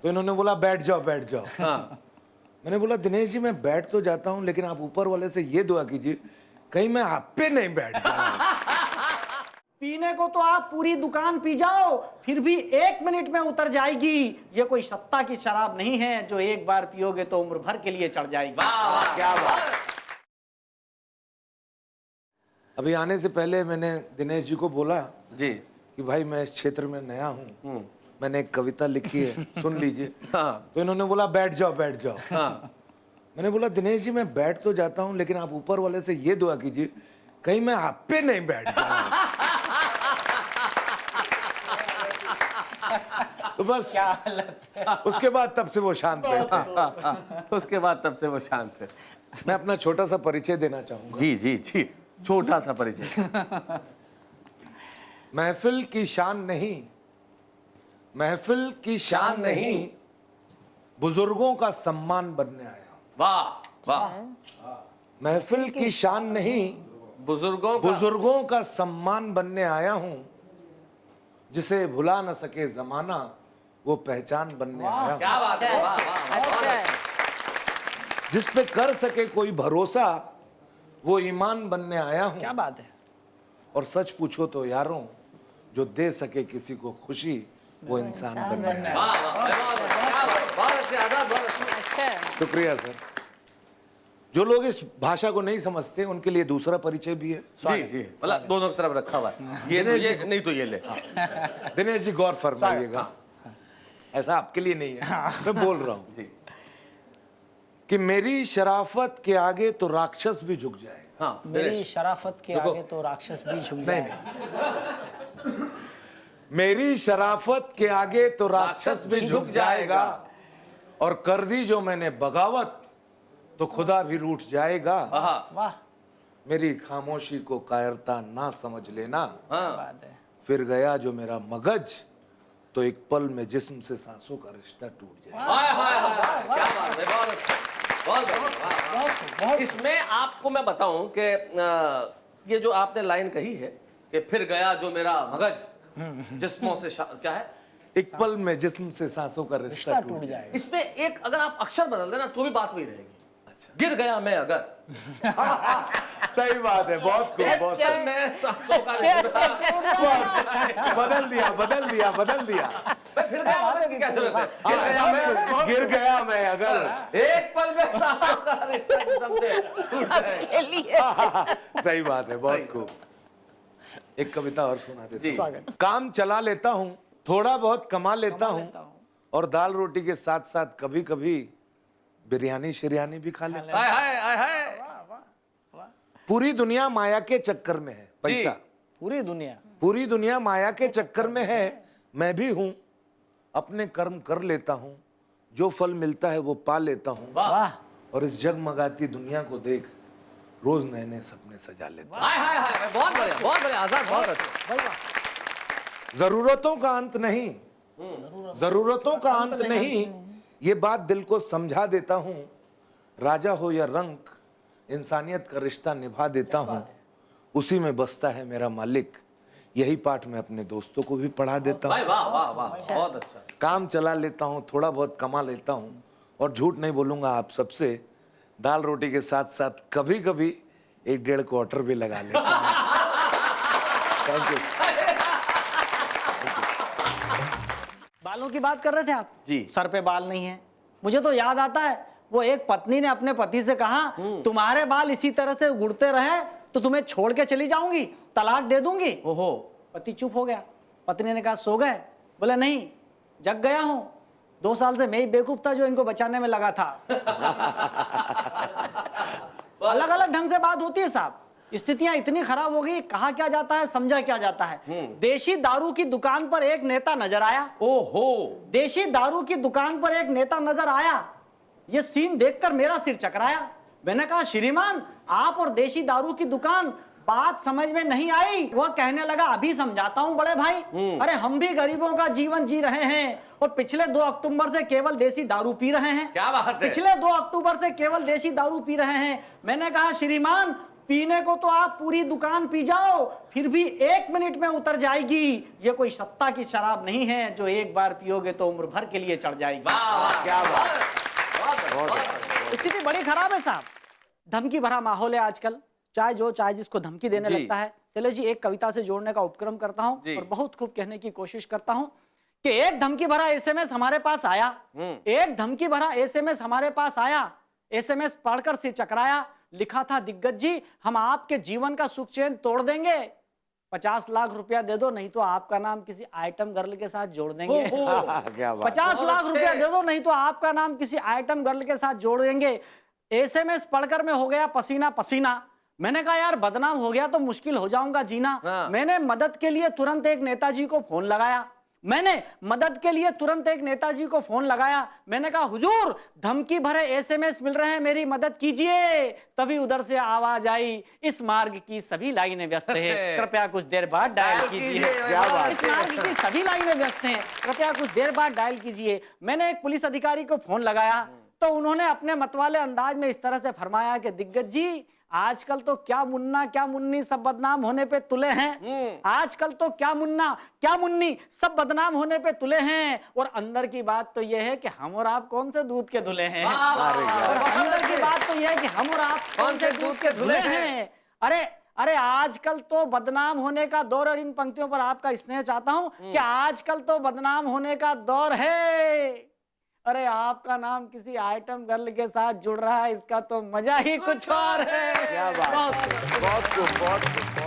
तो इन्होंने बोला बैठ जाओ बैठ जाओ। हाँ। मैंने बोला दिनेश जी मैं बैठ तो जाता हूं, लेकिन आप ऊपर वाले से ये दुआ कीजिए कहीं मैं आप पे नहीं बैठ जाऊं। पीने को तो आप पूरी दुकान पी जाओ, फिर भी 1 मिनट में उतर जाएगी। ये कोई सत्ता की शराब नहीं है जो एक बार पियोगे तो उम्र भर के लिए चढ़ जाएगी। वाह वाह क्या बात। अभी आने से पहले मैंने दिनेश जी को बोला जी कि भाई मैं इस क्षेत्र में नया हूँ, मैंने एक कविता लिखी है, सुन लीजिए। हाँ। तो इन्होंने बोला बैठ जाओ बैठ जाओ। हाँ। मैंने बोला दिनेश जी मैं बैठ तो जाता हूँ, लेकिन आप ऊपर वाले से ये दुआ कीजिए कहीं मैं आप पे नहीं बैठ जाऊं। तो बस क्या हालत है। उसके बाद तब से वो शांत बैठे। उसके बाद तब से वो शांत है। मैं अपना छोटा सा परिचय देना चाहूंगा। जी जी जी, छोटा सा परिचय। महफिल की शान नहीं, महफिल की शान नहीं, बुजुर्गों का सम्मान बनने आया हूं। वाह वाह। महफिल की शान नहीं, बुजुर्गों का सम्मान बनने आया हूं। जिसे भुला न सके जमाना वो पहचान बनने आया हूं। क्या बात है। वाह वाह। जिस पे कर सके कोई भरोसा वो ईमान बनने आया हूं। क्या बात है। और सच पूछो तो यारों, जो दे सके किसी को खुशी वो इंसान बनने आया हूं। वाह वाह। बहुत अच्छे आजाद, बहुत अच्छे। शुक्रिया सर। जो लोग इस भाषा को नहीं समझते उनके लिए दूसरा परिचय भी है। जी जी, मतलब दोनों तरफ रखा हुआ है। ये नहीं तो ये ले। दिनेश जी गौर फरमाइएगा, ऐसा आपके लिए नहीं है, मैं बोल रहा हूं जी कि मेरी शराफत के आगे तो राक्षस भी झुक जाए। हाँ। मेरी शराफत के आगे तो राक्षस भी झुक जाए। मेरी शराफत के आगे तो राक्षस भी झुक जाएगा, और कर दी जो मैंने बगावत तो खुदा भी रूठ जाएगा। वाह। मेरी खामोशी को कायरता ना समझ लेना। बात है। फिर गया जो मेरा मगज तो एक पल में जिस्म से सांसों का रिश्ता टूट जाएगा। हाय हाय हाय, क्या बात है। बहुत अच्छा, बहुत बढ़िया। इसमें आपको मैं बताऊं कि ये जो आपने लाइन कही है कि फिर गया जो मेरा मगज जिस्मों से क्या है, एक पल में जिस्म से सांसों का रिश्ता टूट जाएगा। इसमें एक अगर आप अक्षर बदल देना तो भी बात वही रहेगी। गिर गया मैं अगर। सही बात है, बहुत खूब, बहुत खूब। मैं सांसों का रिश्ता बदल दिया बदल दिया बदल दिया। फिर गया मतलब की क्या जरूरत है। गिर गया मैं अगर एक पल में सांसों का रिश्ता जिस्म से टूट जाए। सही बात है, बहुत खूब। एक कविता और सुना देता हूं। स्वागत। काम चला लेता हूं, थोड़ा बहुत कमा लेता हूं, और दाल रोटी के साथ साथ कभी कभी बिरयानी शिरयानी भी खा लेता हूं। हाय हाय हाय हाय। पूरी दुनिया माया के चक्कर में है, पैसा। पूरी दुनिया माया के चक्कर में है, मैं भी हूं। अपने कर्म कर लेता हूं, जो फल मिलता है वो पा लेता हूं। वाह। और इस जगमगाती दुनिया को देख रोज नए नए सपने सजा लेता हूं। हाय हाय हाय, बहुत बढ़िया आजाद, बहुत अच्छा। जरूरतों का अंत नहीं, जरूरतों का अंत नहीं, ये बात दिल को समझा देता हूं। राजा हो या रंक, इंसानियत का रिश्ता निभा देता हूं। उसी में बसता है मेरा मालिक, यही पाठ मैं अपने दोस्तों को भी पढ़ा देता हूं। वाह वाह वाह, बहुत अच्छा। काम चला लेता हूं, थोड़ा बहुत कमा लेता हूं, और झूठ नहीं बोलूंगा आप सबसे, दाल रोटी के साथ साथ कभी कभी 1-1.5 क्वार्टर भी लगा लेता हूं। Thank you. बालों की बात कर रहे थे आप जी। सर पे बाल नहीं है। मुझे तो याद आता है वो एक पत्नी ने अपने पति से कहा तुम्हारे बाल इसी तरह से उड़ते रहे तो तुम्हें छोड़ के चली जाऊंगी, तलाक दे दूंगी। ओहो। पति चुप हो गया। पत्नी ने कहा सो गए? बोले नहीं, जग गया हूं। 2 साल से मैं ही बेवकूफ था जो इनको बचाने में लगा था। अलग अलग ढंग से बात होती है साहब। स्थितियां इतनी खराब हो गई, कहा क्या जाता है समझा क्या जाता है। देशी दारू की दुकान पर एक नेता नजर आया। ओहो। देशी दारू की दुकान पर एक नेता नजर आया। यह सीन देखकर मेरा सिर चकराया। मैंने कहा श्रीमान, आप और देशी दारू की दुकान, बात समझ में नहीं आई। वह कहने लगा अभी समझाता हूं बड़े भाई। अरे हम भी गरीबों का जीवन जी रहे हैं और पिछले 2 अक्टूबर से केवल देसी दारू पी रहे हैं। क्या बात है। पिछले 2 अक्टूबर से केवल देसी दारू पी रहे हैं। मैंने कहा श्रीमान, पीने को तो आप पूरी दुकान पी जाओ, फिर भी 1 मिनट में उतर जाएगी। ये कोई सत्ता की शराब नहीं है जो एक बार पियोगे तो उम्र भर के लिए चढ़ जाएगी। क्या बात। स्थिति बड़ी खराब है साहब, धमकी भरा माहौल है आजकल। चाहे जिसको धमकी देने लगता है। चले जी, एक कविता से जोड़ने का उपक्रम करता हूं और बहुत खूब कहने की कोशिश करता हूं कि एक धमकी भरा एसएमएस हमारे पास आया, एक धमकी भरा एसएमएस हमारे पास आया। एसएमएस पढ़कर सिर चकराया, लिखा था दिग्गज जी हम आपके जीवन का सुख चैन तोड़ देंगे, 50 लाख रुपया दे दो नहीं तो आपका नाम किसी आइटम गर्ल के साथ जोड़ देंगे। क्या बात। 50 लाख रुपया दे दो नहीं तो आपका नाम किसी आइटम गर्ल के साथ जोड़ देंगे। एसएमएस पढ़कर मैं हो गया पसीना पसीना। मैंने कहा यार बदनाम हो गया तो मुश्किल हो जाऊंगा जीना। मैंने मदद के लिए तुरंत एक नेताजी को फोन लगाया। मैंने कहा हुजूर धमकी भरे एसएमएस मिल रहे हैं, मेरी मदद कीजिए। तभी उधर से आवाज आई, इस मार्ग की सभी लाइनें व्यस्त हैं, कृपया कुछ देर बाद डायल कीजिए। इस मार्ग की सभी लाइनें व्यस्त हैं, कृपया कुछ देर बाद डायल कीजिए। मैंने एक पुलिस अधिकारी को फोन लगाया तो उन्होंने अपने मतवाले अंदाज में इस तरह से फरमाया कि दिग्गज जी आजकल तो क्या मुन्ना क्या मुन्नी सब बदनाम होने पे तुले हैं। आजकल तो क्या मुन्ना क्या मुन्नी सब बदनाम होने पे तुले हैं। और अंदर की बात तो यह है कि हम और आप कौन से दूध के धुले हैं। और अंदर की बात तो यह है कि हम और आप कौन से दूध के धुले हैं। अरे आजकल तो बदनाम होने का दौर, और इन पंक्तियों पर आपका स्नेह चाहता हूं कि आजकल तो बदनाम होने का दौर है। अरे आपका नाम किसी आइटम गर्ल के साथ जुड़ रहा है, इसका तो मजा ही कुछ और है। क्या बात। बहुत खूब।